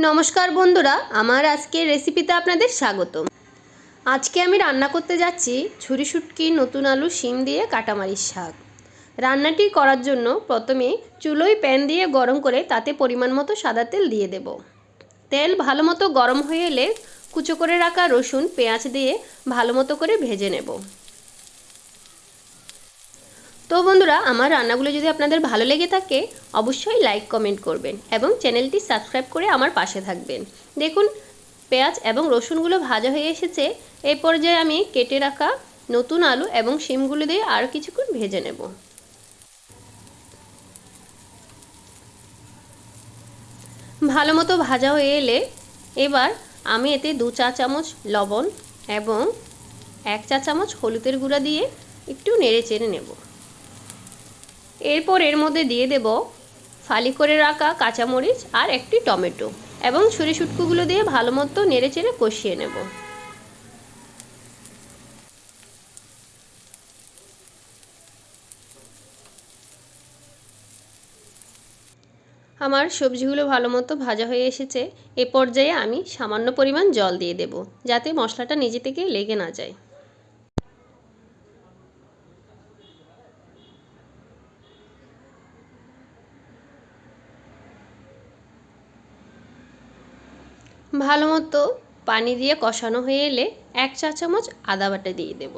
নমস্কার বন্ধুরা, আমার আজকের রেসিপিতে আপনাদের স্বাগতম। আজকে আমি রান্না করতে যাচ্ছি ছুরি শুটকি, নতুন আলু, শিম দিয়ে কাটামারির শাক। রান্নাটি করার জন্য প্রথমে চুলোয় প্যান দিয়ে গরম করে তাতে পরিমাণ মতো সাদা তেল দিয়ে দেব। তেল ভালো মতো গরম হয়ে এলে কুচো করে রাখা রসুন, পেঁয়াজ দিয়ে ভালো মতো করে ভেজে নেব। তো বন্ধুরা, আমার রান্নাগুলো যদি আপনাদের ভালো লেগে থাকে অবশ্যই লাইক কমেন্ট করবেন এবং চ্যানেলটি সাবস্ক্রাইব করে আমার পাশে থাকবেন। দেখুন, পেঁয়াজ এবং রসুনগুলো ভাজা হয়ে এসেছে। এই পর্যায়ে আমি কেটে রাখা নতুন আলু এবং শিমগুলো দিয়ে আরও কিছুক্ষণ ভেজে নেব। ভালো মতো ভাজা হয়ে এলে এবার আমি এতে 2 চা চামচ লবণ এবং 1 চা চামচ হলুদের গুঁড়া দিয়ে একটু নেড়ে চেড়ে নেব। এরপর এর মধ্যে দিয়ে দেব ফালি করে রাখা কাঁচামরিচ আর একটি টমেটো এবং ছুরি শুটকিগুলো দিয়ে ভালো মতো নেড়ে চেড়ে কষিয়ে নেব। আমার সবজিগুলো ভালো মতো ভাজা হয়ে এসেছে। এ পর্যায়ে আমি সামান্য পরিমাণ জল দিয়ে দেব, যাতে মশলাটা নিজে থেকে লেগে না যায়। ভালো মতো পানি দিয়ে কষানো হয়ে এলে 1 চা চামচ আদা বাটা দিয়ে দেব।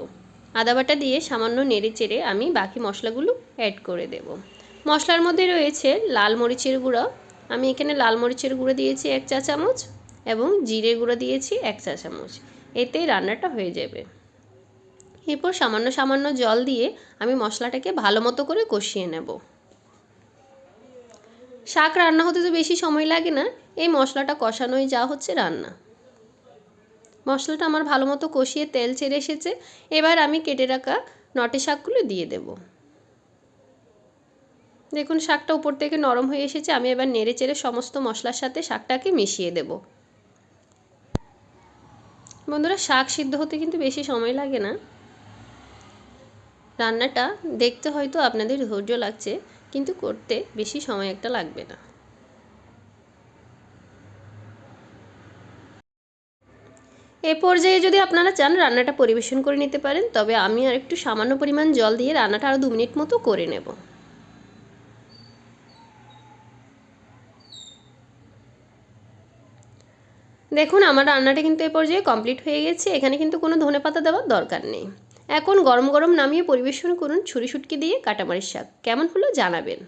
আদা বাটা দিয়ে সামান্য নেড়ে চেড়ে আমি বাকি মশলাগুলো অ্যাড করে দেব। মশলার মধ্যে রয়েছে লাল মরিচের গুঁড়ো। আমি এখানে লাল মরিচের গুঁড়ো দিয়েছি 1 চা চামচ এবং জিরে গুঁড়ো দিয়েছি 1 চা চামচ। এতেই রান্নাটা হয়ে যাবে। এরপর সামান্য সামান্য জল দিয়ে আমি মশলাটাকে ভালো মতো করে কষিয়ে নেব। শাক রান্না হতে তো বেশি সময় লাগে না, এই মশলাটা কষানোই যা হচ্ছে রান্না। মশলাটা আমার ভালো মতো কষিয়ে তেল ছেড়ে এসেছে। এবার আমি কেটে রাখা নটে শাকগুলো দিয়ে দেব। দেখুন, শাকটা উপর থেকে নরম হয়ে এসেছে। আমি এবার নেড়ে চেড়ে সমস্ত মশলার সাথে শাকটাকে মিশিয়ে দেব। বন্ধুরা, শাক সিদ্ধ হতে কিন্তু বেশি সময় লাগে না। রান্নাটা দেখতে হয়তো আপনাদের ধৈর্য লাগছে, কিন্তু করতে বেশি সময় একটা লাগবে না। এ পর্যায়ে যদি আপনারা চান রান্নাটা পরিবেশন করে নিতে পারেন, তবে আমি আর একটু সামান্য পরিমাণ জল দিয়ে রান্নাটা আরও 2 মিনিট মতো করে নেব। দেখুন, আমার রান্নাটা কিন্তু এ পর্যায়ে কমপ্লিট হয়ে গেছে। এখানে কিন্তু কোনো ধনেপাতা দেওয়ার দরকার নেই। এখন গরম গরম নামিয়ে পরিবেশন করুন ছুরি শুটকি দিয়ে কাটামারির শাক। কেমন হলো জানাবেন।